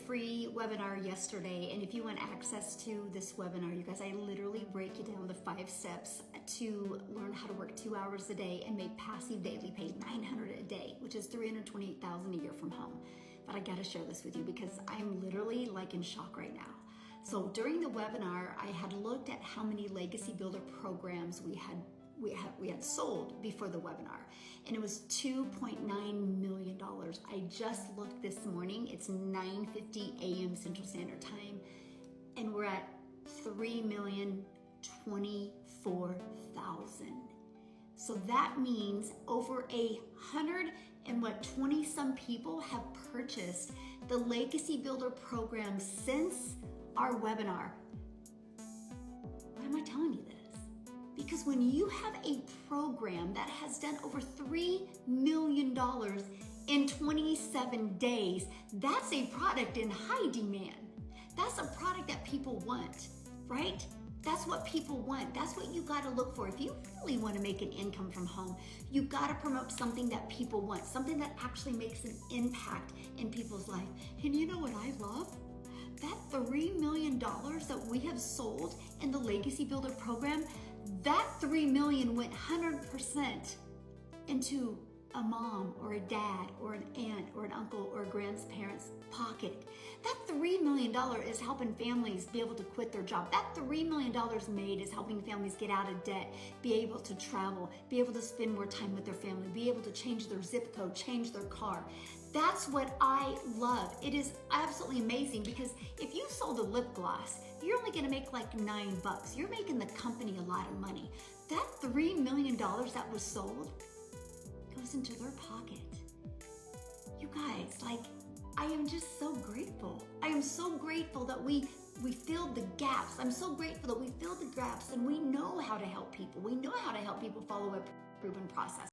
free webinar yesterday, and if you want access to this webinar, you guys, I literally break it down the 5 steps to learn how to work 2 hours a day and make passive daily pay $900 a day, which is $328,000 a year from home. But I gotta share this with you because I'm literally like in shock right now. So during the webinar, I had looked at how many Legacy Builder programs we had sold before the webinar, and it was $2.9 million. I just looked this morning, it's 9:50 a.m. Central Standard Time, and we're at 3,024,000. So that means over 120 some people have purchased the Legacy Builder program since our webinar. Why am I telling you this? Because when you have a program that has done over $3 million in 27 days, that's a product in high demand. That's a product that people want, right? That's what people want. That's what you gotta look for. If you really wanna make an income from home, you gotta promote something that people want, something that actually makes an impact in people's life. And you know what I love? That $3 million that we have sold in the Legacy Builder program, that $3 million went 100% into a mom or a dad or an aunt or an uncle or a grandparent's pocket. That $3 million is helping families be able to quit their job. That $3 million made is helping families get out of debt, be able to travel, be able to spend more time with their family, be able to change their zip code, change their car. That's what I love. It is absolutely amazing because if you sold a lip gloss, you're only gonna make like $9. You're making the company a lot of money. That $3 million that was sold goes into their pocket. You guys, like, I am just so grateful. I am so grateful that we filled the gaps. I'm so grateful that we filled the gaps and we know how to help people. We know how to help people follow a proven process.